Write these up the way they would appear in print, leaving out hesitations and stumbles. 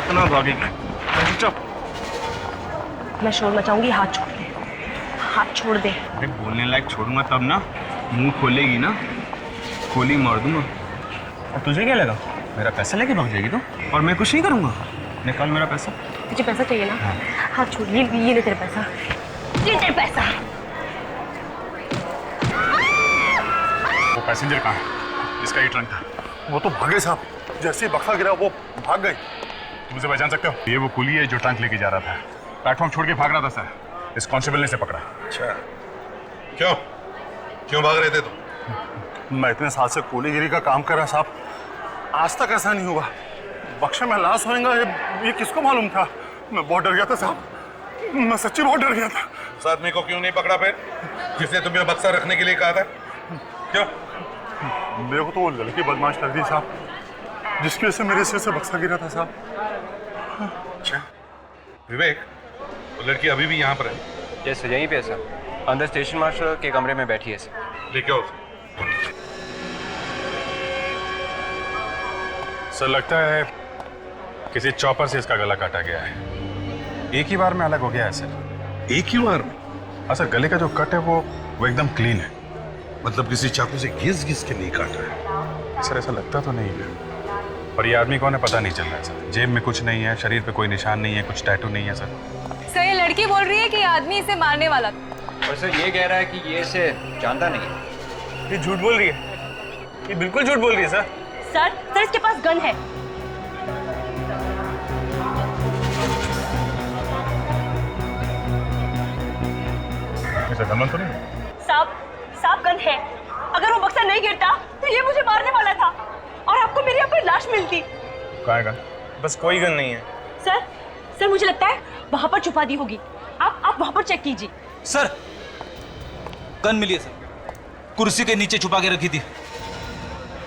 कितना भागेगी? चुप। मैं शोर मचाऊंगी, हाथ छोड़ दे, हाथ छोड़ दे। अरे बोलने लायक छोड़ूंगा तब ना, मुंह खोलेगी ना, गोली मार दूंगा। और तुझे क्या लगा मेरा पैसा लेके भाग जाएगी तो? और मैं कुछ नहीं करूंगा। निकाल मेरा पैसा। तुझे पैसा चाहिए ना? हाँ। हाथ छोड़, ये ले तेरे पैसा, ये तेरे पैसा। वो पैसेंजर कहाँ है जिसका ये ट्रंक था? वो तो भागे साहब, जैसे ही बक्सा गिरा वो भाग गई। तुम उसे पहचान सकते हो? ये वो कुली है जो ट्रंक लेके जा रहा था, प्लेटफॉर्म छोड़ के भाग रहा था सर। इस कांस्टेबल ने इसे पकड़ा। अच्छा, क्यों क्यों भाग रहे थे तुम? मैं इतने साल से कूलीगिरी का काम कर रहा साहब, आज तक ऐसा नहीं हुआ। बक्से में लाश होएगा ये किसको मालूम था? मैं बहुत डर गया था साहब, मैं सच्ची बहुत डर गया था। उस आदमी को क्यों नहीं पकड़ा फिर, जिसने तुम्हें बक्सा रखने के लिए कहा था? क्यों? मेरे को तो वो लड़की बदमाश लग रही साहब, जिसकी वजह से मेरे सिर से बक्सा गिरा था साहब। अच्छा विवेक, वो लड़की अभी भी यहाँ पर है? यस सर, यहीं पे है सर, अंदर स्टेशन मास्टर के कमरे में बैठी है सर। लेके आओ। सर लगता है किसी चॉपर से इसका गला काटा गया है। एक ही बार में अलग हो गया है सर। एक ही बार में? हाँ सर, गले का जो कट है वो एकदम क्लीन है। मतलब किसी चाकू से घिस घिस के नहीं काटा है? सर ऐसा लगता तो नहीं है, पर ये आदमी कौन है पता नहीं चल रहा है सर। जेब में कुछ नहीं है, शरीर पे कोई निशान नहीं है, कुछ टैटू नहीं है सर। सर ये लड़की बोल रही है कि आदमी इसे मारने वाला था। और सर ये कह रहा है कि ये इसे जानता नहीं है। ये झूठ बोल रही है, ये बिल्कुल झूठ बोल रही है सर। सर इसके पास गन है। इसे गनमन तो नहीं? साहब गन है। अगर वो बक्सा नहीं गिरता तो ये मुझे मारने वाला था और आपको मेरी यहाँ पर लाश मिलती। कहाँ है गन? बस कोई गन नहीं है सर मुझे लगता है वहां पर छुपा दी होगी। आप वहां पर चेक कीजिए। सर गन मिली है सर, कुर्सी के नीचे छुपा के रखी थी।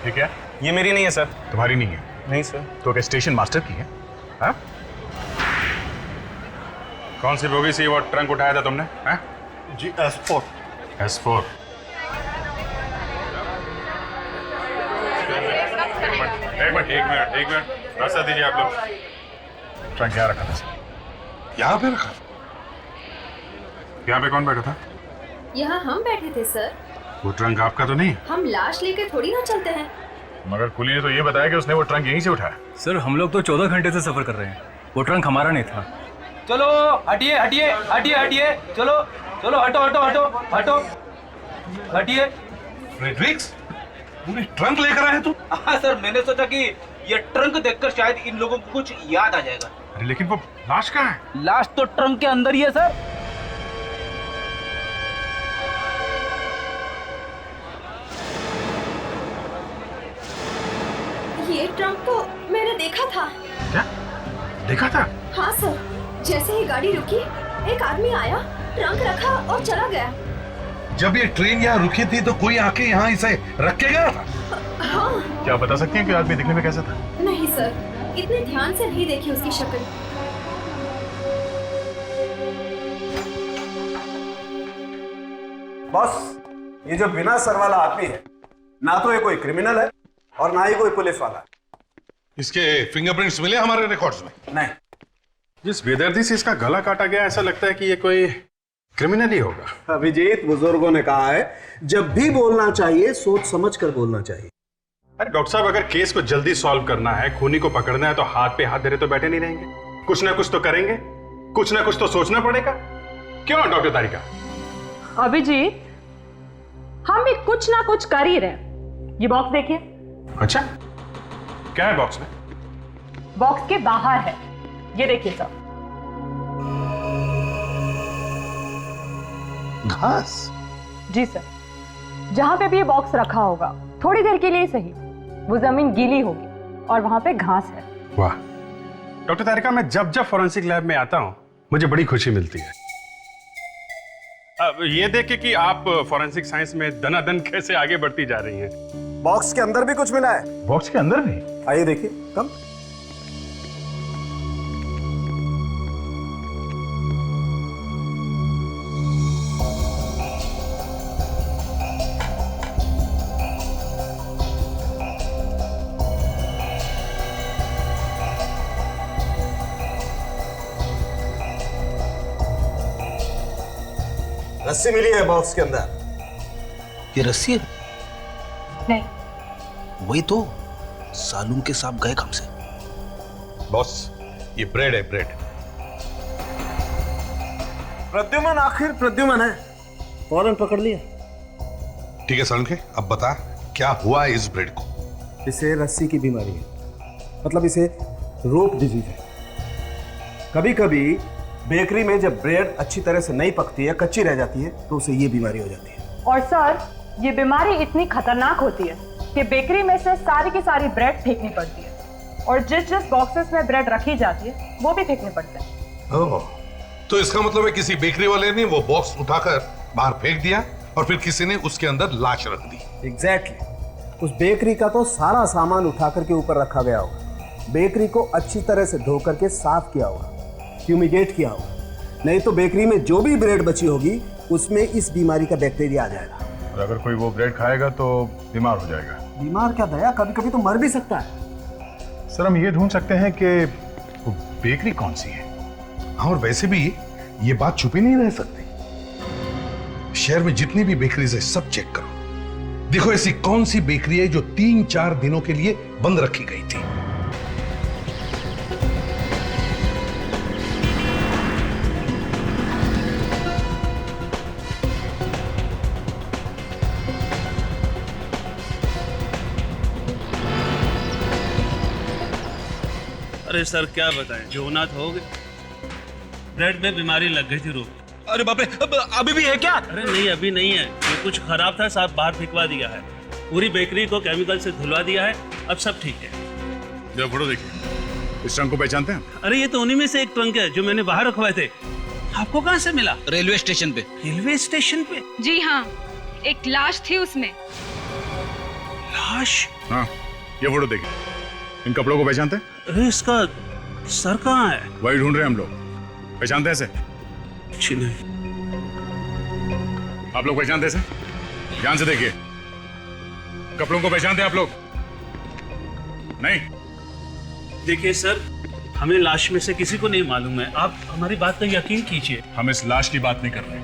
ये क्या? ये मेरी नहीं है सर। तुम्हारी नहीं है? नहीं सर। तो क्या स्टेशन मास्टर की है? हाँ? कौन सी बोगी से वो ट्रंक उठाया था तुमने? हाँ? जी S4। S4। एक मिनट रास्ता दीजिए आप लोग। ट्रंक यहाँ रखा था सर। यहाँ पे रखा? यहाँ पे कौन बैठा था? यहाँ हम बैठे थे सर। वो ट्रंक आपका तो नहीं? हम लाश लेकर थोड़ी ना चलते हैं। मगर कुली ने तो ये बताया कि उसने वो ट्रंक यहीं से उठाया। सर हम लोग तो 14 घंटे से सफर कर रहे हैं, वो ट्रंक हमारा नहीं था। चलो हटिए हटिए हटिए हटिए, चलो चलो हटो हटो हटो हटो हटिए। फ्रेडरिक्स, पूरी ट्रंक लेकर आए तू? हाँ सर, मैंने सोचा कि ये ट्रंक देखकर शायद इन लोगों को कुछ याद आ जाएगा। अरे लेकिन वो लाश कहाँ है? लाश तो ट्रंक के अंदर ही है सर। ये ट्रंक तो मैंने देखा था। क्या देखा था? हाँ सर, जैसे ही गाड़ी रुकी एक आदमी आया, ट्रंक रखा और चला गया। जब ये ट्रेन यहाँ रुकी थी तो कोई आके यहाँ इसे रख के गया था? हाँ। क्या बता सकती हैं कि आदमी दिखने में कैसा था? नहीं सर, इतने ध्यान से नहीं देखी उसकी शक्ल। बॉस, ये जो बिना सर वाला आदमी है, ना तो ये कोई क्रिमिनल है और ना ही कोई पुलिस वाला। इसके फिंगरप्रिंट्स मिले हमारे रिकॉर्ड्स में? नहीं। जिस बेदर्दी से इसका गला काटा गया, ऐसा लगता है कि ये कोई क्रिमिनल ही होगा। अभिजीत, बुजुर्गों ने कहा है जब भी बोलना चाहिए सोच समझ कर बोलना चाहिए। अरे डॉक्टर साहब, अगर केस को जल्दी सॉल्व करना है, खूनी को पकड़ना है, तो हाथ पे हाथ धरे तो बैठे नहीं रहेंगे। कुछ ना कुछ तो करेंगे, कुछ ना कुछ तो सोचना पड़ेगा। क्यों डॉक्टर तारिका? अभिजीत, हम भी कुछ ना कुछ कर ही रहे। ये बॉक्स देखिए। अच्छा, क्या है बॉक्स में? बॉक्स के बाहर है, ये देखिए सर। घास? जी सर, जहां पे भी ये बॉक्स रखा होगा थोड़ी देर के लिए सही, वो जमीन गीली होगी और वहां पे घास है। वाह डॉक्टर तारिका, मैं जब जब फॉरेंसिक लैब में आता हूं मुझे बड़ी खुशी मिलती है। अब ये देख के कि आप फॉरेंसिक साइंस में दनादन कैसे आगे बढ़ती जा रही हैं। बॉक्स के अंदर भी कुछ मिला है। बॉक्स के अंदर भी? आइए देखिए। कम। रस्सी मिली है बॉक्स के अंदर। ये रस्सी है? नहीं। वही तो, सालून के सांप गए कब से? बॉस, ये ब्रेड है, ब्रेड। प्रद्युमन आखिर प्रद्युमन है, फौरन पकड़ लिया। ठीक है सालून के, अब बता क्या हुआ है इस ब्रेड को? इसे रस्सी की बीमारी है, मतलब इसे रोप डिजीज है। कभी कभी बेकरी में जब ब्रेड अच्छी तरह से नहीं पकती है, कच्ची रह जाती है, तो उसे ये बीमारी हो जाती है। और सर, ये बीमारी इतनी खतरनाक होती है कि बेकरी में से सारी की सारी ब्रेड फेंकनी पड़ती है, और जिस जिस बॉक्सेस में ब्रेड रखी जाती है वो भी फेंकने पड़ते हैं। ओह, तो इसका मतलब है किसी बेकरी वाले ने वो बॉक्स उठाकर बाहर फेंक दिया और फिर किसी ने उसके अंदर लाश रख दी। एग्जैक्टली। उस बेकरी का तो सारा सामान उठा करके ऊपर रखा गया होगा, बेकरी को अच्छी तरह से धो करके साफ किया होगा, फ्यूमिगेट किया होगा, नहीं तो बेकरी में जो भी ब्रेड बची होगी उसमें इस बीमारी का बैक्टीरिया आ जाएगा। और अगर कोई वो ब्रेड खाएगा तो बीमार हो जाएगा। बीमार क्या दया, कभी कभी तो मर भी सकता है। सर, हम ये ढूंढ सकते हैं कि वो बेकरी कौन सी है। और वैसे भी ये बात छुपी नहीं रह सकती। शहर में जितनी भी बेकरीज है सब चेक करो, देखो ऐसी कौन सी बेकरी है जो 3-4 दिनों के लिए बंद रखी गई थी। अरे सर क्या बताएं, जो होना था हो गया। ब्रेड में बीमारी लग गई थी रोग। अरे बाप रे, अभी भी है क्या? अरे नहीं, अभी नहीं है, ये कुछ खराब था, साहब बाहर फेंकवा दिया है, पूरी बेकरी को केमिकल से धुलवा दिया है, अब सब ठीक है। जरा फोटो देखिए, इस ट्रंक को पहचानते हैं? अरे ये तो उन्हीं में से एक ट्रंक है जो मैंने बाहर रखवाए थे। आपको कहाँ से मिला? रेलवे स्टेशन पे। रेलवे स्टेशन पे? जी हाँ, एक लाश थी उसमें। लाश? हाँ, ये फोटो देखिए, इन कपड़ों को पहचानते हैं? अरे इसका सर कहाँ है? वही ढूंढ रहे हैं हम लोग। पहचानते हैं इसे? जी नहीं। आप लोग पहचानते हैं इसे? ध्यान से देखिए, कपड़ों को पहचानते हैं आप लोग? नहीं? देखिए सर, हमें लाश में से किसी को नहीं मालूम है, आप हमारी बात का यकीन कीजिए। हम इस लाश की बात नहीं कर रहे,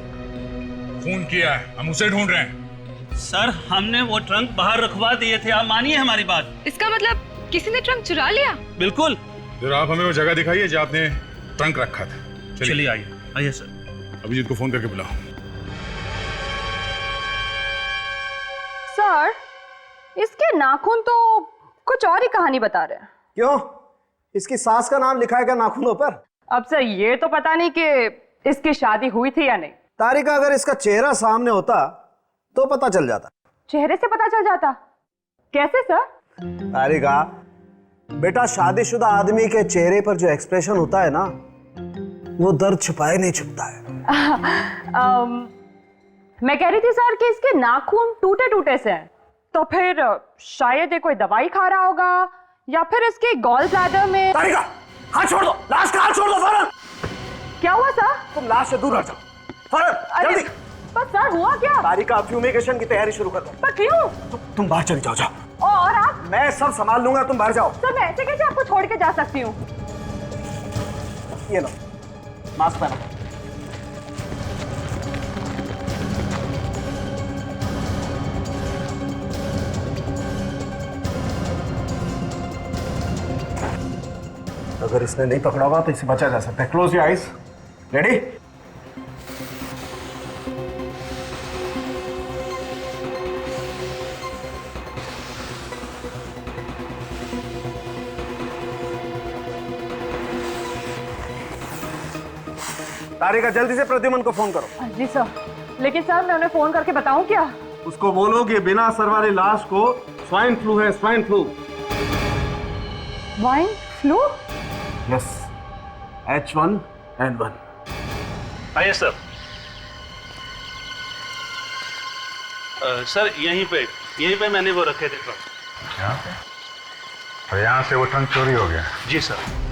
खून किया है, हम उसे ढूंढ रहे हैं। सर, हमने वो ट्रंक बाहर रखवा दिए थे, आप मानिए हमारी बात। इसका मतलब किसी ने ट्रंक चुरा लिया? बिल्कुल। जरा आप हमें वो जगह दिखाइए जहाँ आपने ट्रंक रखा था। चलिए आइए, आइए सर। अभिजीत को फोन करके बुलाओ। सर, इसके नाखून तो कुछ और ही कहानी बता रहे हैं। क्यों? इसकी सास का नाम लिखा है क्या नाखूनों पर? अब सर, ये तो पता नहीं कि इसकी शादी हुई थी या नहीं। तारिका, अगर इसका चेहरा सामने होता तो पता चल जाता। चेहरे से पता चल जाता? कैसे सर? तारिका बेटा, शादीशुदा आदमी के चेहरे पर जो एक्सप्रेशन होता है ना, वो दर्द छुपाए नहीं छुपता है। मैं कह रही थी सर कि इसके नाखून टूटे टूटे से हैं, तो फिर शायद ये कोई दवाई खा रहा होगा, या फिर इसके गॉल ब्लैडर में। तारिका, हाथ छोड़ दो, लाश का हाथ छोड़ दो फौरन। क्या हुआ सर? तुम लाश से दूर हट जाओ, फौरन, जल्दी। पर सर, हुआ क्या? तारिका, फ्यूमिगेशन की तैयारी शुरू कर दो। पर क्यों? तुम बाहर चली जाओ, जाओ। और आप? मैं सब संभाल लूंगा, तुम बाहर जाओ। सर, मैं ऐसे कैसे आपको छोड़ के जा सकती हूँ? ये लो, मास्क पहनो। अगर इसने नहीं पकड़ा होगा तो इसे बचा जा सकता है। Close your eyes. रेडी? तारिका, जल्दी से प्रद्युमन को फोन करो। जी सर, लेकिन सर मैं उन्हें फोन करके बताऊं क्या? उसको बोलो कि बिना सर वाली लाश को स्वाइन फ्लू है, swine flu. Swine flu? Yes, H1N1। आइए सर। सर यहीं पे मैंने वो रखे थे ट्रंक। यहाँ पे? और यहाँ से वो ट्रंक चोरी हो गया? जी सर।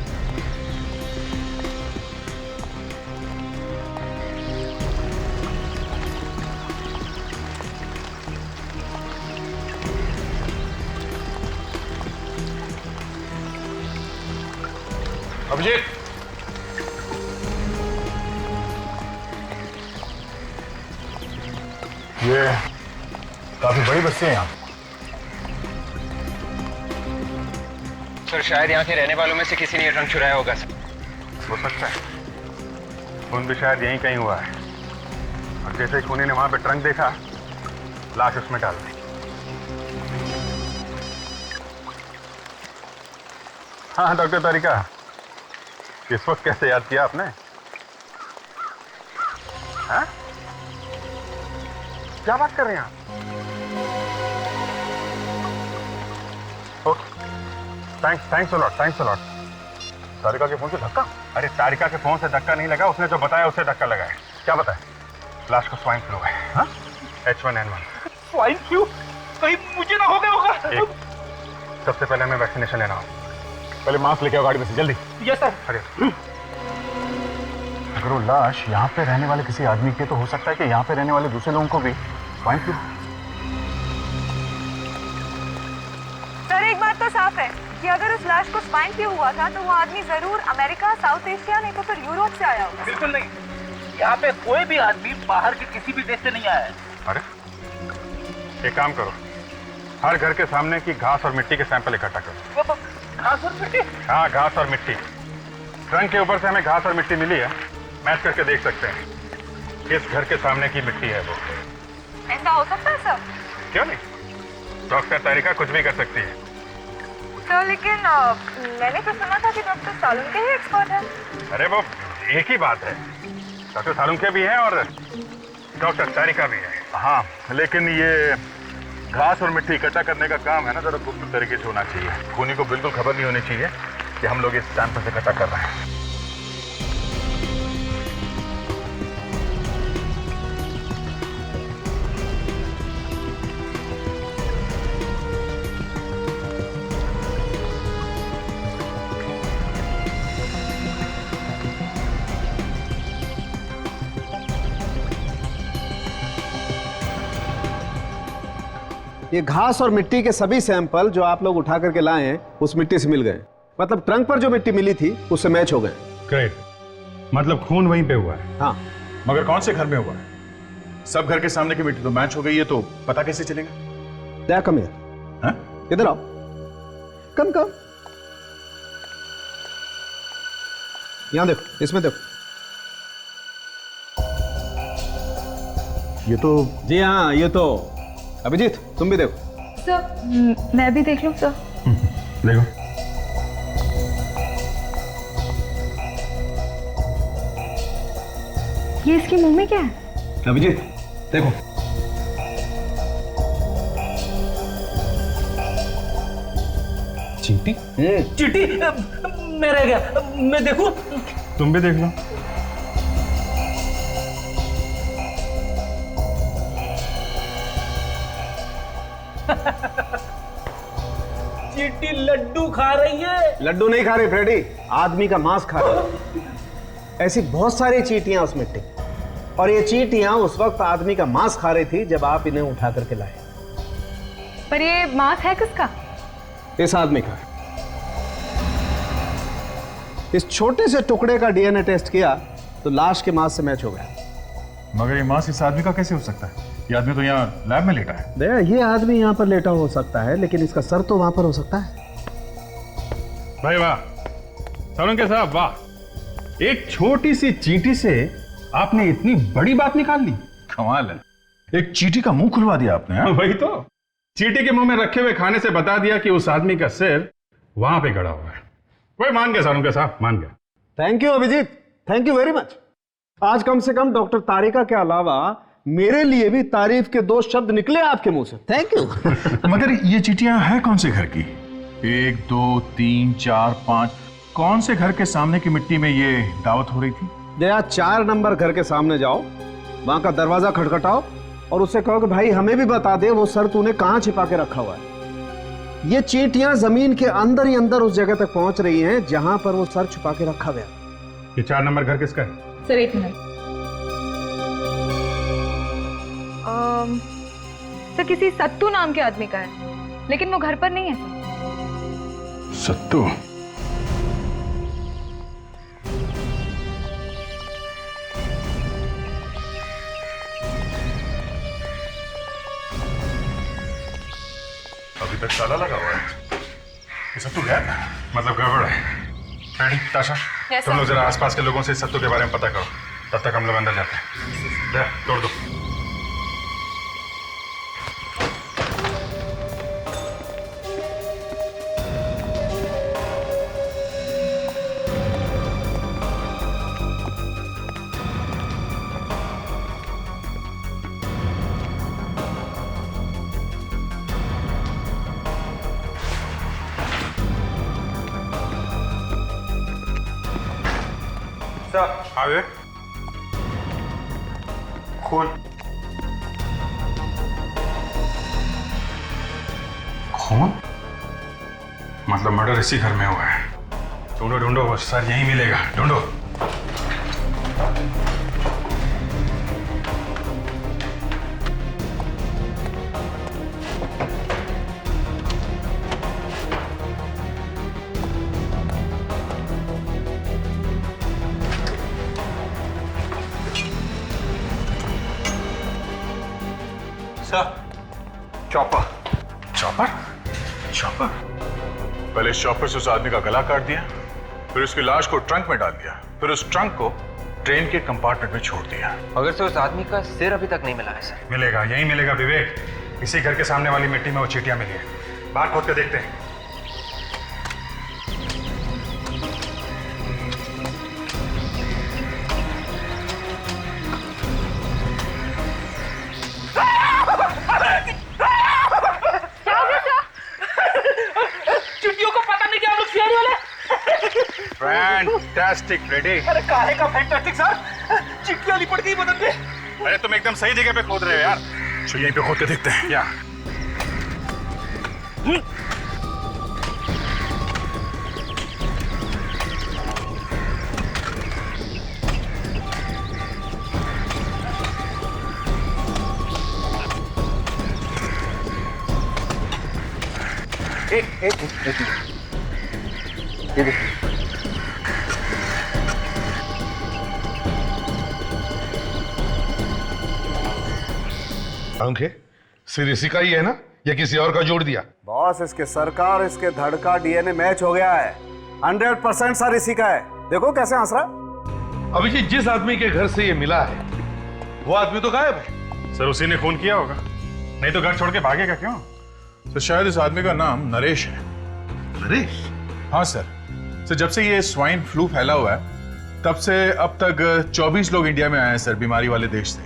अभिजीत, ये काफी बड़ी बस्ती है यहाँ। सर शायद यहाँ के रहने वालों में से किसी ने ये ट्रंक चुराया होगा सर। हो सकता है, खून भी शायद यहीं कहीं हुआ है। और जैसे ही खूनी ने वहां पे ट्रंक देखा, लाश उसमें डाल दी। हाँ डॉक्टर तारिका, इस वक्त कैसे याद किया आपने? हाँ? क्या बात कर रहे हैं आप? Okay, thanks a lot. Tarika के फोन से धक्का? अरे तारिका के फोन से धक्का नहीं लगा, उसने जो बताया उससे धक्का लगा है। क्या बताया? लाश को स्वाइन फ्लू है। हाँ? H1N1। Swine flu? कहीं मुझे ना हो गया होगा? सबसे पहले हमें वैक्सीनेशन लेना हो। पहले मास्क लेके आओ गाड़ी में से, जल्दी। Yes sir. अरे अगर वो लाश यहाँ पे रहने वाले किसी आदमी की, तो हो सकता है कि यहाँ पे रहने वाले दूसरे लोगों को भी स्वाइन फ्लू। सर एक बात तो साफ है कि अगर उस लाश को स्वाइन फ्लू हुआ था तो वो आदमी जरूर अमेरिका, साउथ एशिया, नहीं तो फिर यूरोप से आया होगा। बिल्कुल नहीं, यहाँ पे कोई भी आदमी बाहर के किसी भी देश से नहीं आया है। अरे एक काम करो, हर घर के सामने की घास और मिट्टी के सैंपल इकट्ठा करो। घास और मिट्टी? हाँ, घास और मिट्टी। ट्रंक के ऊपर से हमें घास और मिट्टी मिली है, मैच करके देख सकते हैं किस घर के सामने की मिट्टी है वो। ऐसा हो सकता है सर? क्यों नहीं, डॉक्टर तारिका कुछ भी कर सकती है। सर लेकिन मैंने तो सुना था कि डॉक्टर सालुंके ही एक्सपर्ट है। अरे वो एक ही बात है, डॉक्टर सालुंके भी है और डॉक्टर तारिका भी है। हाँ, लेकिन ये घास और मिट्टी इकट्ठा करने का काम है ना, जरा गुप्त तरीके से होना चाहिए। खूनी को बिल्कुल खबर नहीं होनी चाहिए कि हम लोग इस सैंपल से इकट्ठा कर रहे हैं। ये घास और मिट्टी के सभी सैंपल जो आप लोग उठा करके लाए हैं उस मिट्टी से मिल गए। मतलब ट्रंक पर जो मिट्टी मिली थी उससे मैच हो गए। ग्रेट, मतलब खून वहीं पे हुआ है। हाँ, मगर कौन से घर में हुआ है? सब घर के सामने की मिट्टी तो मैच हो गई है, तो पता कैसे चलेगा? दया कम यार, हाँ? इधर आओ, कम कम, यहां देखो, इसमें देखो। ये तो जी हाँ, ये तो अभिजीत तुम भी देखो। सर मैं भी देख लूं सर? देखो, ये इसके मुंह में क्या है? अभिजीत देखो, चींटी। चिट्ठी? मैं रह गया, मैं देखूं? तुम भी देख लो। चिट्ठी लड्डू खा रही है। लड्डू नहीं खा रही फ्रेडी, आदमी का मांस खा रही। ऐसी बहुत सारी चींटियां उस मिट्टी, और ये चींटियां उस वक्त आदमी का मांस खा रही थी जब आप इन्हें उठा करके लाए। पर ये मांस है किसका? इस आदमी का। इस छोटे से टुकड़े का डीएनए टेस्ट किया तो लाश के मांस से मैच हो गया। मगर ये मांस इस आदमी का कैसे हो सकता है? ये आदमी तो यहाँ लैब में लेटा है। दया, ये आदमी यहाँ पर लेटा हो सकता है, लेकिन इसका सर तो वहां पर हो सकता है। भाई वाह, सालुंके साहब वाह, एक छोटी सी चींटी से आपने इतनी बड़ी बात निकाल ली। कमाल है, एक चींटी का मुंह खुलवा दिया आपने। हाँ? वही तो, चींटी के मुंह में रखे हुए खाने से बता दिया कि उस आदमी का सिर वहां पे गड़ा हुआ है। वही मान गया सालुंके साहब, मान गया। Thank you Abhijit, thank you very much. आज कम से कम डॉक्टर तारिका के अलावा मेरे लिए भी तारीफ के 2 शब्द निकले आपके मुंह से। Thank you. मगर ये चींटियां हैं कौन से घर की? 1 2 3 4 5, कौन से घर के सामने की मिट्टी में ये दावत हो रही थी? जया, 4 नंबर घर के सामने जाओ, वहां का दरवाजा खटखटाओ और उससे कहो कि भाई हमें भी बता दे वो सर तूने कहां छिपा के रखा हुआ है। ये चींटियां जमीन के अंदर ही अंदर उस जगह तक पहुंच रही हैं जहां पर वो सर छुपा के रखा गया। ये 4 नंबर घर किसका है? सर एक मिनट। सर किसी सत्तू नाम के आदमी का है, लेकिन वो घर पर नहीं है सर। सत्तू? अंदर ताला लगा हुआ है। ये सत्तू गया मतलब गड़बड़ है। फ्रेडी, ताशा, तुम लोग जरा आसपास के लोगों से सत्तू के बारे में पता करो, तब तक हम लोग अंदर जाते हैं। ले, तोड़ दो। आगे खून खून मतलब मर्डर इसी घर में हुआ है। ढूंढो ढूंढो, वो सर यहीं मिलेगा, ढूंढो। चॉपर चॉपर चॉपर पहले इस चॉपर से उस आदमी का गला काट दिया, फिर उसकी लाश को ट्रंक में डाल दिया, फिर उस ट्रंक को ट्रेन के कंपार्टमेंट में छोड़ दिया। मगर से उस आदमी का सिर अभी तक नहीं मिला है सर। मिलेगा, यहीं मिलेगा विवेक। इसी घर के सामने वाली मिट्टी में वो चीटियां मिली है। बाहर खोद के देखते हैं। Fantastic Freddy. अरे काहे का फैंटास्टिक सर? चिट्ठी वाली पड़ गई बदन पे। अरे तुम एकदम सही जगह पे खोद रहे हो यार। चलो यहीं पे खोद के देखते हैं। क्या ये देखिए। अंक है सिर इसी का ही है ना, या किसी और का जोड़ दिया? बॉस, इसके सर का और इसके धड़ का डीएनए मैच हो गया है। 100% सर इसी का है। देखो कैसे हंस रहा। अभिजीत, जिस आदमी के घर से ये मिला है वो आदमी तो गायब है। सर उसी ने खून किया होगा, नहीं तो घर छोड़ के भागेगा क्यों? तो शायद इस आदमी का नाम नरेश है। नरेश? हाँ सर। सर जब से ये स्वाइन फ्लू फैला हुआ है तब से अब तक 24 लोग इंडिया में आए हैं सर, बीमारी वाले देश से।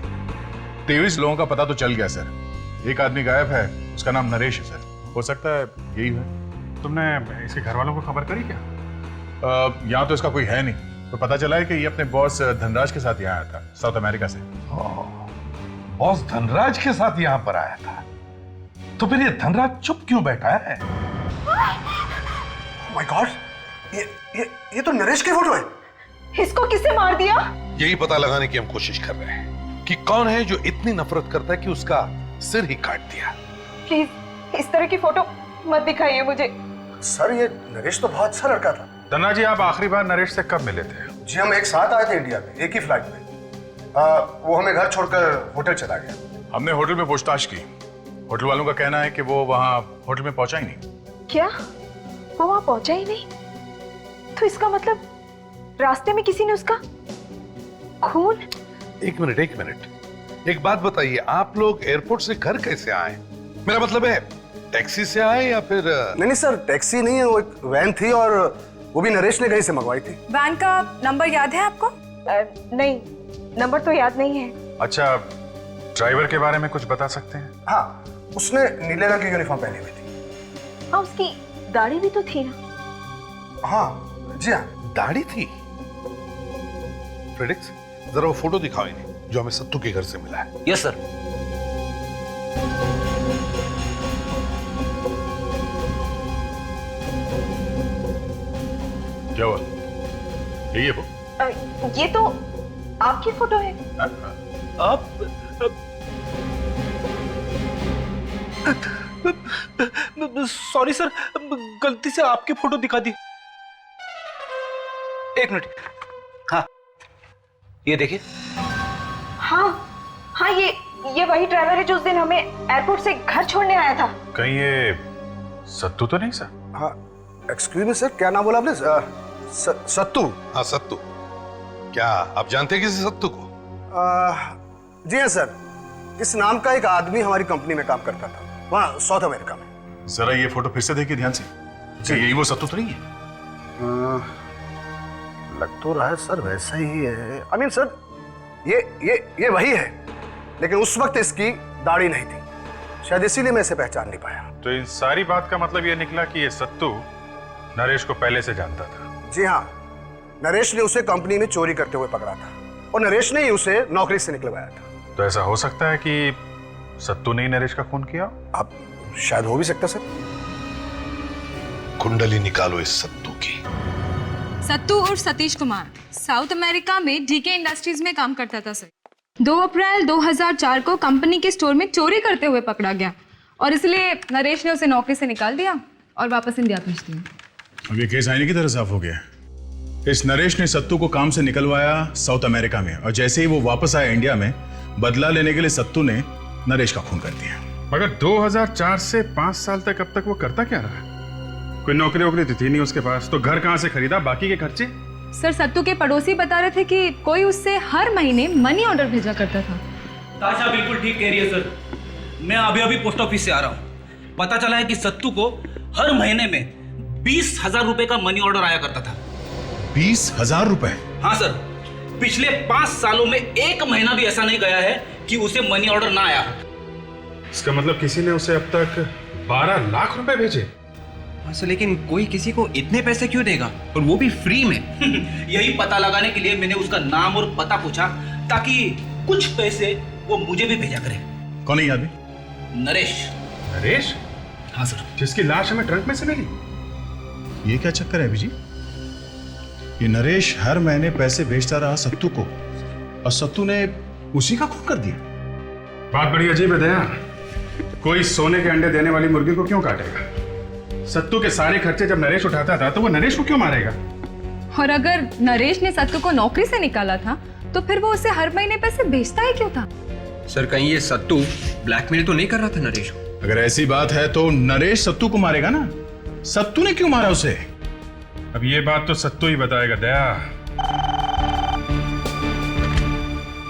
23 लोगों का पता तो चल गया सर। एक आदमी गायब है, उसका नाम नरेश है सर। हो सकता है यही है। तुमने इसके घर वालों को खबर करी क्या? यहाँ तो इसका कोई है नहीं, तो पता चला है कि ये अपने बॉस धनराज के साथ यहाँ आया था, साउथ अमेरिका से। बॉस धनराज के साथ यहाँ पर आया था, तो फिर ये धनराज चुप क्यों बैठा है? माय गॉड, ये तो नरेश की फोटो है। इसको किसने मार दिया? यही पता लगाने की हम कोशिश कर रहे हैं कि कौन है जो इतनी नफरत करता है कि उसका सिर ही काट दिया। प्लीज इस तरह की फोटो मत दिखाइए मुझे। सर ये नरेश तो बहुत अच्छा लड़का था। धनराज जी, आप आखिरी बार नरेश से कब मिले थे? जी हम एक साथ आए थे इंडिया में, एक ही फ्लाइट में। वो हमें घर छोड़कर होटल चला गया। हमने होटल में पूछताछ की। होटल वालों का कहना है कि वो वहाँ होटल में पहुंचा ही नहीं। क्या वो वहां पहुंचा ही नहीं? तो इसका मतलब रास्ते में किसी ने उसका खून। एक मिनट, एक बात बताइए, आप लोग एयरपोर्ट से घर कैसे आए? मेरा मतलब है टैक्सी से आए या फिर? नहीं सर, टैक्सी नहीं है, वो एक वैन थी और वो भी नरेश ने कहीं से मंगवाई थी। वैन का नंबर याद है आपको? नहीं, नंबर तो याद नहीं है। अच्छा, ड्राइवर के बारे में कुछ बता सकते हैं? हाँ, उसने नीले रंग की यूनिफॉर्म पहनी हुई थी। हाँ, उसकी दाढ़ी भी तो थी ना? हाँ जी हाँ, दाढ़ी थी। फ्रेडिक्स, जरा वो फोटो दिखाओ इन्हें जो हमें सत्तू के घर से मिला है। Yes sir. क्या हुआ? यही है वो? ये तो आपकी फोटो है। आप सॉरी सर, गलती से आपकी फोटो दिखा दी। एक मिनट। हाँ, ये देखिए। हाँ, ये वही ड्राइवर है जो उस दिन हमें एयरपोर्ट से घर छोड़ने आया था। कहीं ये सत्तू तो नहीं सर? हाँ, एक्सक्यूज मी सर, क्या नाम बोला आपने? सत्तू? हाँ सत्तू। क्या आप जानते हैं किसी सत्तू को? जी हाँ सर, इस नाम का एक आदमी हमारी कंपनी में काम करता था, वहाँ साउथ अमेरिका में। जरा ये फोटो फिर से देखिए ध्यान से। जी, यही वो सत्तू तो नहीं है? लग तो रहा है सर वैसा ही है। आई मीन सर, ये वही है, लेकिन उस वक्त इसकी दाढ़ी नहीं थी, शायद इसीलिए मैं इसे पहचान नहीं पाया। तो इन सारी बात का मतलब ये निकला कि ये सत्तू नरेश को पहले से जानता था। जी हाँ, नरेश ने उसे कंपनी में चोरी करते हुए पकड़ा था और नरेश ने ही उसे नौकरी से निकलवाया था। तो ऐसा हो सकता है कि सत्तू ने ही नरेश का खून किया? अब शायद हो भी सकता सर। कुंडली निकालो इस सत्तू की। सत्तू और सतीश कुमार साउथ अमेरिका में डीके इंडस्ट्रीज में काम करता था सर। 2 अप्रैल 2004 को कंपनी के स्टोर में चोरी करते हुए पकड़ा गया और इसलिए नरेश ने उसे नौकरी से निकाल दिया और वापस इंडिया भेज दिया। अब ये केस आईने की तरह साफ हो गया। इस नरेश ने सत्तू को काम से निकलवाया साउथ अमेरिका में, और जैसे ही वो वापस आया इंडिया में, बदला लेने के लिए सत्तू ने नरेश का खून कर दिया। मगर 2004 से 5 साल तक अब तक वो करता क्या रहा? कोई नौकरी वोकरी तो थी नहीं उसके पास, तो घर कहाँ से खरीदा बाकी के खर्चे? सर, सत्तू के पड़ोसी बता रहे थे कि कोई उससे हर महीने मनी ऑर्डर भेजा करता था। ताशा बिल्कुल ठीक कह रही है सर। मैं अभी पोस्ट ऑफिस से आ रहा हूँ। पता चला है कि सत्तू को हर महीने में 20,000 रुपए का मनी ऑर्डर आया करता था। 20,000 रुपए? हाँ सर, पिछले 5 सालों में एक महीना भी ऐसा नहीं गया है कि उसे मनी ऑर्डर ना आया। इसका मतलब किसी ने उसे अब तक 12 लाख रुपए भेजे? हाँ सर, लेकिन कोई किसी को इतने पैसे क्यों देगा, और वो भी फ्री में? यही पता लगाने के लिए मैंने उसका नाम और पता पूछा, ताकि कुछ पैसे वो मुझे भी भेजा करे। कौन है ये आदमी? नरेश। नरेश? हाँ सर। जिसकी लाश हमें ट्रंक में से मिली? ये क्या चक्कर है अभी जी? ये नरेश हर महीने पैसे भेजता रहा सत्तू को, और सत्तू ने उसी का खून कर दिया। बात बड़ी अजीब है दया। कोई सोने के अंडे देने वाली मुर्गी को क्यों काटेगा? सत्तू के सारे खर्चे जब नरेश उठाता था तो वो नरेश को क्यों मारेगा? और अगर नरेश ने सत्तू को नौकरी से निकाला था तो फिर वो उसे हर महीने पैसे भेजता ही क्यों था? सर, कहीं ये सत्तू ब्लैकमेल तो नहीं कर रहा था नरेश को? अगर ऐसी बात है तो नरेश सत्तू को मारेगा ना। सत्तू ने क्यों मारा उसे? अब ये बात तो सत्तू ही बताएगा दया।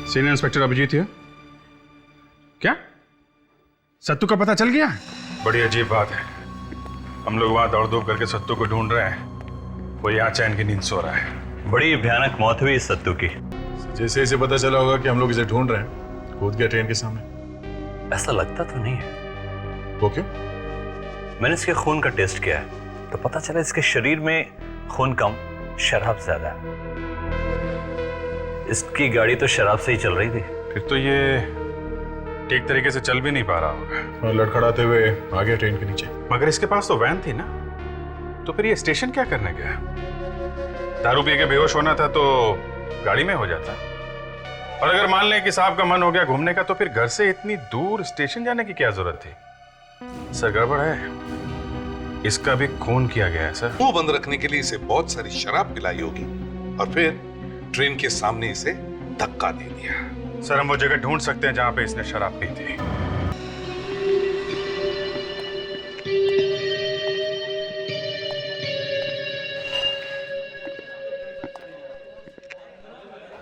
सीनियर इंस्पेक्टर अभिजीत है क्या? सत्तू का पता चल गया? बड़ी अजीब बात है। हम लोग वहां दौड़ धूप करके सत्तू को ढूंढ रहे हैं, वो यहाँ चैन की नींद सो रहा है। बड़ी भयानक मौत हुई इस सत्तू की। जैसे इसे पता चला होगा कि हम लोग इसे ढूंढ रहे हैं, कूद गया ट्रेन के सामने। ऐसा लगता तो नहीं है। वो क्यों? मैंने इसके खून का टेस्ट किया है तो पता चला इसके शरीर में खून कम, शराब ज्यादा है। इसकी गाड़ी तो शराब से ही चल रही थी। फिर तो ये ठीक तरीके से चल भी नहीं पा रहा होगा, और लड़खड़ाते हुए आ गया ट्रेन के नीचे। मगर इसके पास तो वैन थी ना, तो फिर ये स्टेशन क्या करने गया? दारू पी के बेहोश होना था तो गाड़ी में हो जाता, और अगर मान लें कि साहब का मन हो गया घूमने का, तो फिर घर से इतनी दूर स्टेशन जाने की क्या जरूरत थी? सर, गड़बड़ है। इसका भी खून किया गया है सर। मुंह बंद रखने के लिए इसे बहुत सारी शराब पिलाई होगी, और फिर ट्रेन के सामने इसे धक्का दे दिया। सर, हम वो जगह ढूंढ सकते हैं जहां पे इसने शराब पी थी।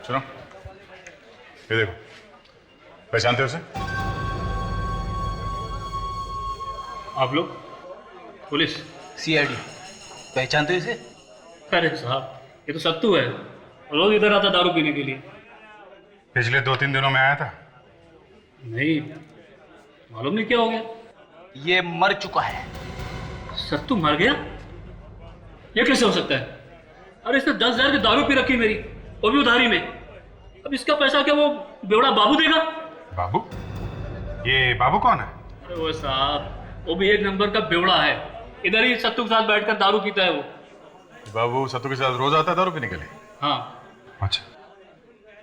सुनो, ये देखो, पहचानते हो उसे? आप लोग? पुलिस? CID। पहचानते हो इसे? अरे साहब, ये तो सत्तू है, रोज इधर आता दारू पीने के लिए। पिछले 2-3 दिनों में आया था? नहीं, मालूम नहीं क्या हो गया। ये मर चुका है। सत्तू मर गया? ये कैसे हो सकता है? अरे इसने 10,000 की दारू पी रखी मेरी, वो भी उधारी में। अब इसका पैसा क्या वो बेवड़ा बाबू देगा? बाबू? ये बाबू कौन है? अरे वो साहब, वो भी एक नंबर का बेवड़ा है। इधर ही सत्तू के साथ बैठकर दारू पीता है वो। बाबू सत्तू के साथ रोज आता है दारू पीने के लिए? हाँ। अच्छा,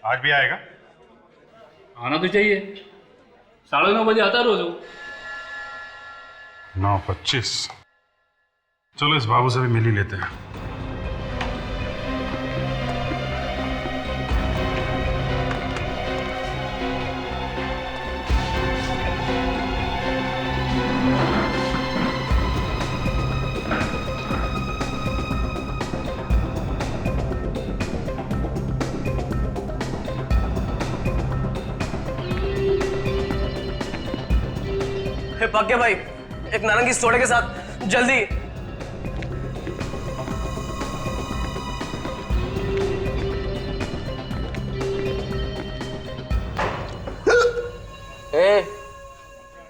आज भी आएगा? आना तो चाहिए, 9:30 बजे आता रोज वो। 9:25। चलो इस बाबू से भी मिल ही लेते हैं। पक्के भाई, एक नारंगी सोडे के साथ जल्दी।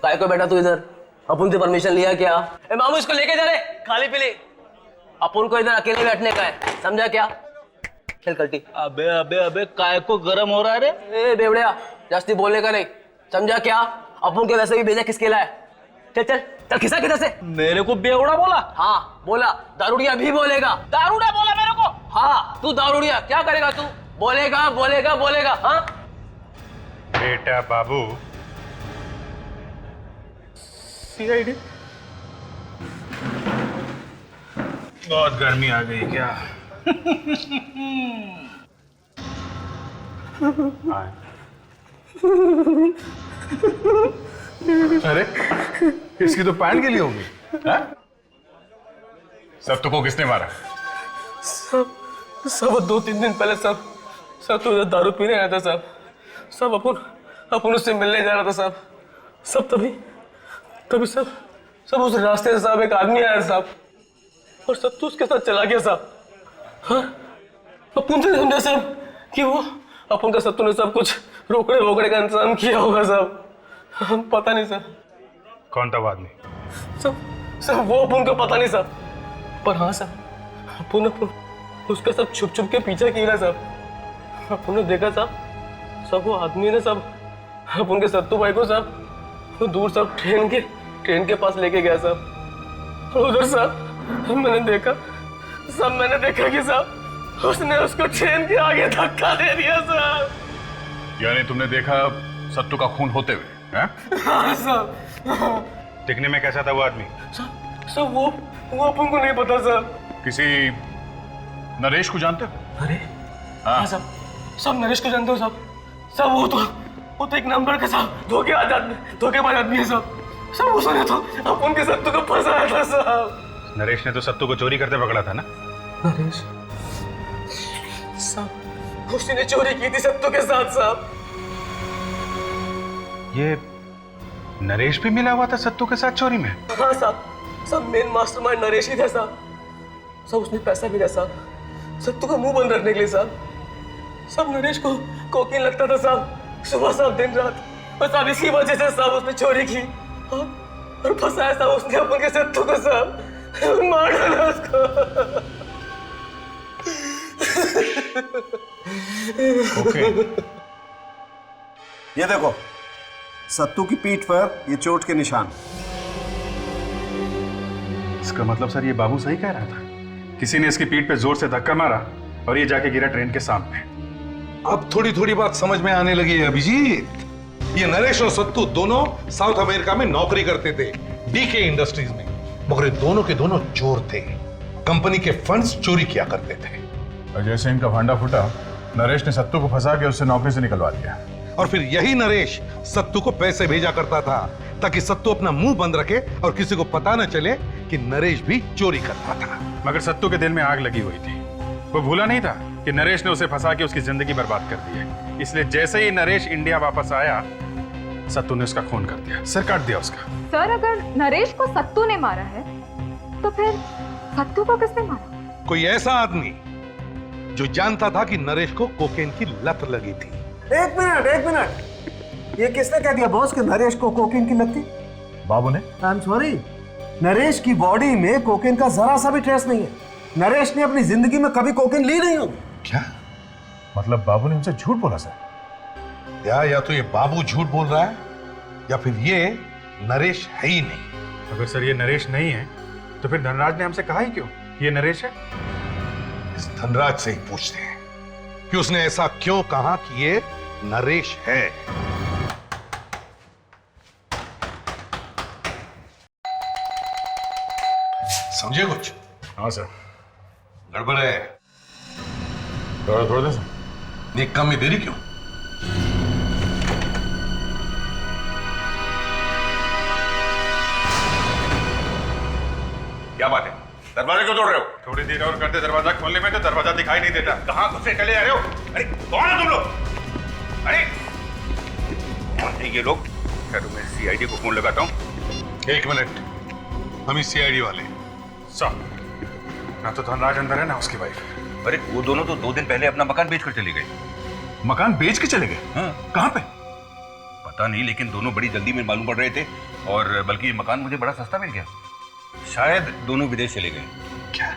काय को बैठा तू इधर? अपन से परमिशन लिया क्या? मामू इसको लेके जा रहे, खाली पीली। अपन को इधर अकेले बैठने का है, समझा क्या? खेल कल्टी। अबे अबे अबे काय को गरम हो रहा है रे? ए बेवड़िया, जास्ती बोलने का नहीं, समझा क्या? अपन के वैसे भी भेजा किसके लाए? चल चल चल, खिसा किधर से? मेरे को बेवड़ा बोला? हाँ बोला, दारूडिया भी बोलेगा। दारूड़ा बोला मेरे को? हाँ, तू दारूडिया, क्या करेगा तू? बोलेगा बोलेगा बोलेगा। हाँ बेटा बाबू, सीआईडी। बहुत गर्मी आ गई क्या? अरे इसकी तो पैंट के लिए होगी। सत्तू को किसने मारा? सब 2-3 दिन पहले सब तो उधर दारू पीने आया था साहब। सब अपन उससे मिलने जा रहा था साहब। सब तभी सब उस रास्ते से साहब एक आदमी आया साहब, और सत्तू उसके साथ चला गया साहब। हाँ, अपन से समझा साहब कि वो अपन का सत्तू ने सब कुछ रोकड़े वोकड़े का इंतजाम किया होगा साहब। पता नहीं साहब कौन था वो आदमी? सब वो अपन को पता नहीं साहब, पर हाँ साहब अपन उसका सब छुप के पीछे किया साहब। अपन ने देखा साहब, सब वो आदमी ने सब अपन के सत्तू भाई को साहब वो दूर सब ट्रेन के पास लेके गया साहब। और उधर साहब मैंने देखा कि साहब उसने उसको ट्रेन के आगे धक्का दे दिया साहब। यानी तुमने देखा सत्तू का खून होते हुए? हाँ साहब। दिखने में कैसा था वो आदमी? सब वो अपन को नहीं पता साहब। किसी नरेश को जानते हो? अरे हाँ साहब, सब नरेश को जानते हो साहब। सब वो तो एक नंबर का साहब धोखेबाज आदमी है साहब। सब उसने तो अपन के सत्तू को फंसाया था साहब। नरेश ने तो सत्तू को चोरी करते पकड़ा था ना? नरेश साहब, उसने चोरी की थी सत्तू के साथ साहब। ये नरेश भी मिला हुआ था सत्तू के साथ चोरी में? हाँ साहब, सब मेन मास्टरमाइंड नरेश ही था साहब। सब उसने पैसा भी दिया साहब सत्तू का मुंह बंद रखने के लिए साहब। सब नरेश को कोकीन लगता था साहब, सुबह साहब दिन रात। बस अब इसी वजह से साहब उसने चोरी की और फंसाया साहब उसने अपन के सत्तू को साहब। मार डाला उसको। ओके। ये देखो सत्तू की पीठ पर ये चोट के निशान। इसका मतलब सर ये बाबू सही कह रहा था, किसी ने इसकी पीठ पे जोर से धक्का मारा और ये जाके गिरा ट्रेन के सामने। अब थोड़ी बात समझ में आने लगी है अभिजीत। ये नरेश और सत्तू दोनों साउथ अमेरिका में नौकरी करते थे, डीके इंडस्ट्रीज में। मगर दोनों के दोनों चोर थे, कंपनी के फंड्स चोरी किया करते थे। और जैसे इनका भांडा फूटा, नरेश ने सत्तू को फंसा के उससे नौकरी से निकलवा दिया। और फिर यही नरेश सत्तू को पैसे भेजा करता था ताकि सत्तू अपना मुंह बंद रखे और किसी को पता न चले कि नरेश भी चोरी करता था। मगर सत्तू के दिल में आग लगी हुई थी। वो भूला नहीं था कि नरेश ने उसे फंसा के उसकी जिंदगी बर्बाद कर दी है। इसलिए जैसे ही नरेश इंडिया वापस आया, सत्तू ने उसका खून कर दिया, सिर काट दिया उसका। सर, अगर नरेश को सत्तू ने मारा है तो फिर सत्तू को किसने मारा? कोई ऐसा आदमी जो जानता था कि नरेश को कोकेन की लत लगी थी। एक मिनट, ये किसने कह दिया बॉस कि नरेश को कोकेन की लत थी? बाबू ने। आई एम सॉरी, नरेश की बॉडी में कोकेन का जरा सा भी ट्रेस नहीं है। नरेश ने अपनी जिंदगी में कभी कोकेन ली नहीं होगी। क्या मतलब बाबू ने हमसे झूठ बोला सर? या तो ये बाबू झूठ बोल रहा है या फिर ये नरेश है ही नहीं। अगर सर ये नरेश नहीं है तो फिर धनराज ने हमसे कहा ही क्यों ये नरेश है? इस धनराज से ही पूछते हैं कि उसने ऐसा क्यों कहा कि ये नरेश है। समझे कुछ? हाँ सर। गड़बड़ है। थोड़ा देर सर। एक काम में देरी क्यों? क्या बात है? दरवाजा क्यों तोड़ रहे हो? थोड़ी देर और करते दरवाजा खोलने में तो दरवाजा दिखाई नहीं देता। कहाँ घुसे चले जा रहे हो? अरे कौन है तुम लोग? अरे कौन है ये लोग? खैर मैं सीआईडी को फोन लगाता हूँ। एक मिनट, हम ही सीआईडी वाले। सर, ना तो धनराज अंदर है ना उसकी वाइफ। अरे वो दोनों तो 2 दिन पहले अपना मकान बेचकर चले गए। मकान बेच के चले गए? हाँ। कहाँ पे? पता नहीं, लेकिन दोनों बड़ी जल्दी में मालूम पड़ रहे थे, और बल्कि ये मकान मुझे बड़ा सस्ता मिल गया। शायद दोनों विदेश चले गए। क्या?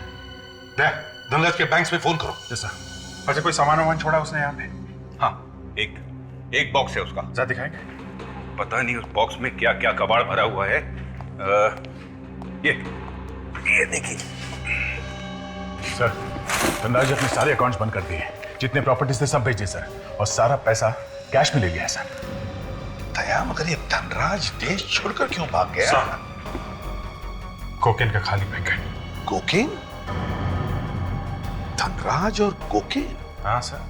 धनराज के बैंक में फोन करो। जैसा अच्छा, कोई सामान वामान छोड़ा उसने यहाँ पे? हाँ, एक बॉक्स है उसका। जा दिखाएंगे। पता नहीं उस बॉक्स में क्या क्या कबाड़ भरा हुआ है। ये देखिए सर, धनराज अपने सारे अकाउंट्स बंद कर दिए, जितने प्रॉपर्टीज थे सब बेचे सर, और सारा पैसा कैश में ले लिया है सर। दया, मगर ये धनराज देश छोड़कर क्यों भाग गया? कोकेन का खाली पैकेट। कोकेन? धनराज और कोकेन? हाँ सर,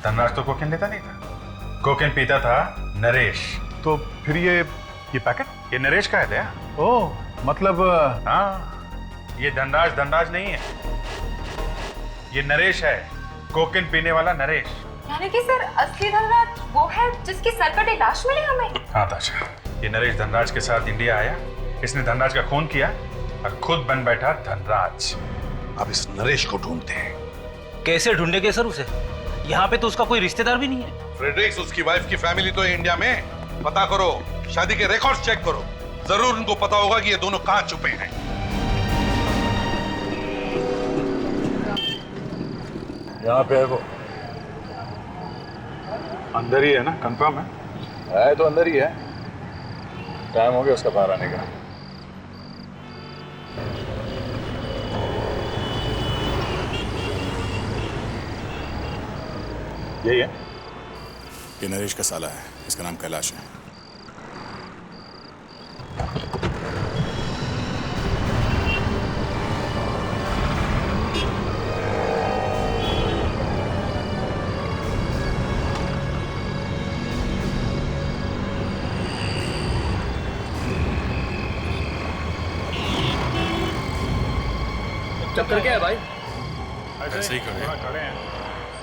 धनराज तो कोकेन लेता नहीं था, कोकेन पीता था नरेश। तो फिर ये पैकेट ये नरेश का है दया? ओह, मतलब हाँ, ये धनराज नहीं है, ये नरेश है, कोकेन पीने वाला नरेश। यानी कि सर असली धनराज वो है जिसकी सरकटी लाश मिली हमें? हाँ ताशा, ये नरेश धनराज के साथ इंडिया आया, इसने धनराज का खून किया और खुद बन बैठा धनराज। अब इस नरेश को ढूंढते हैं। कैसे ढूंढेंगे सर उसे? यहाँ पे तो उसका कोई रिश्तेदार भी नहीं है। फ्रेडरिक्स, उसकी वाइफ की फैमिली तो है इंडिया में। पता करो, शादी के रिकॉर्ड्स चेक करो, जरूर उनको पता होगा कि ये दोनों कहां छुपे हैं। यहाँ पे है वो, अंदर ही है ना? कंफर्म है तो अंदर ही है। टाइम हो गया उसका बाहर आने का। यही है? ये नरेश का साला है, इसका नाम कैलाश है। चक्कर क्या है भाई? ऐसे ही खड़े हैं।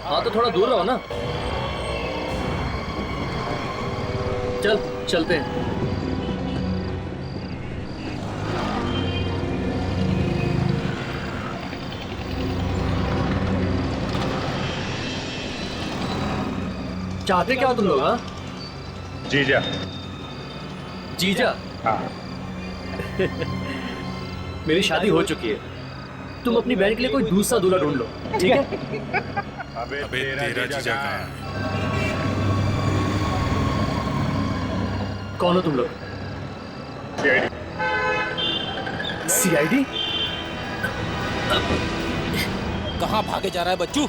हाँ तो थोड़ा दूर रहो ना। चलते हैं। चाहते क्या हो तुम लोग? हाँ, जीजा। जीजा? हाँ। मेरी शादी हो चुकी है, तुम अपनी बहन के लिए कोई दूसरा दूल्हा ढूंढ लो, ठीक है? अबे तेरा जीजा कहाँ है? कौन हो तुम लोग? सीआईडी? कहाँ भागे जा रहा है बच्चू?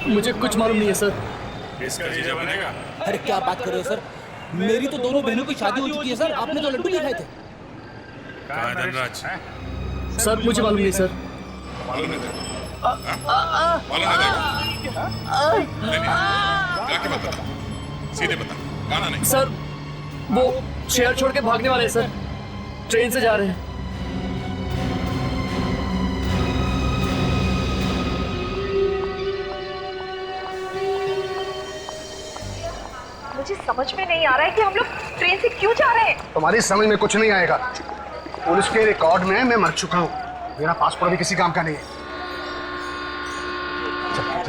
मुझे कुछ मालूम नहीं है सर। इसका जीजा बनेगा? अरे क्या बात कर रहे हो सर? मेरी तो दोनों बहनों की शादी हो चुकी है सर, आपने तो लड्डू दिखाए थे। कहाँ है धनराज? सर मुझे मालूम नहीं सर। मालूम नहीं था? मालूम नहीं था? जाके बता, सीधे बता, गाना नहीं। सर वो शहर छोड़ के भागने वाले हैं सर, ट्रेन से जा रहे हैं। मुझे समझ में नहीं आ रहा है कि हम लोग ट्रेन से क्यों जा रहे हैं। तुम्हारी समझ में कुछ नहीं आएगा। पुलिस के रिकॉर्ड में मैं मर चुका हूँ, मेरा पासपोर्ट भी किसी काम का नहीं है।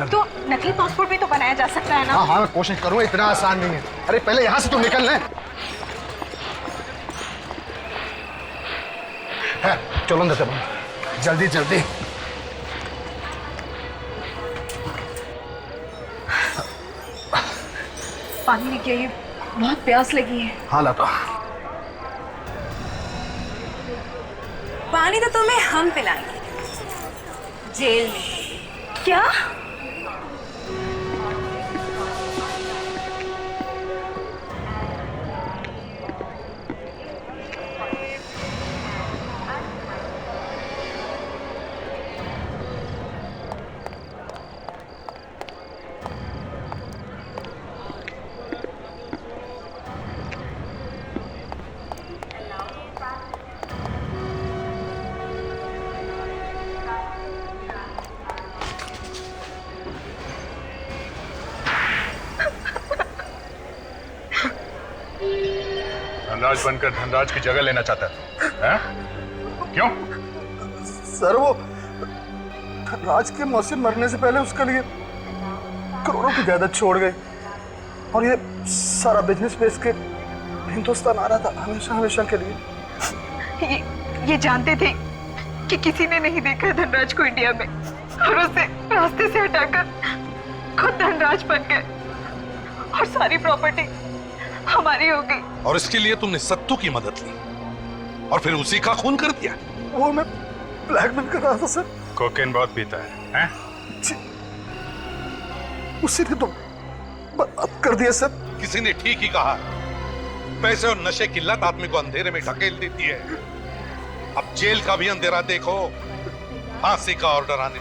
तो नकली पासपोर्ट भी तो बनाया जा सकता है ना? हाँ हाँ, मैं कोशिश करूँगा, इतना आसान नहीं है। अरे पहले यहाँ से तुम निकल ले। चलो अंदर चलो, जल्दी जल्दी। पानी लेके आइए, बहुत प्यास लगी है। हाँ लाता। पानी तो तुम्हें हम पिलाएंगे जेल में। क्या? धनराज बनकर धनराज की जगह लेना चाहता है? क्यों? सर वो धनराज के मौसी मरने से पहले उसके लिए करोड़ों की जायदाद छोड़ गए और ये सारा बिजनेस बेच के हिंदुस्तान आ रहा था हमेशा हमेशा के लिए। ये जानते थे कि किसी ने नहीं देखा है धनराज को इंडिया में और उसे रास्ते से हटाकर खुद धनराज बन गए और सारी प्रॉपर्टी हमारी हो गई। और इसके लिए तुमने सत्तू की मदद ली और फिर उसी का खून कर दिया। वो मैं ब्लैकमेल कर रहा था सर। कोकेन बहुत पीता है? उसी ने तो बर्बाद कर दिया सर। किसी ने ठीक ही कहा, पैसे और नशे की लत आदमी को अंधेरे में ढकेल देती है। अब जेल का भी अंधेरा देखो, फांसी का ऑर्डर आने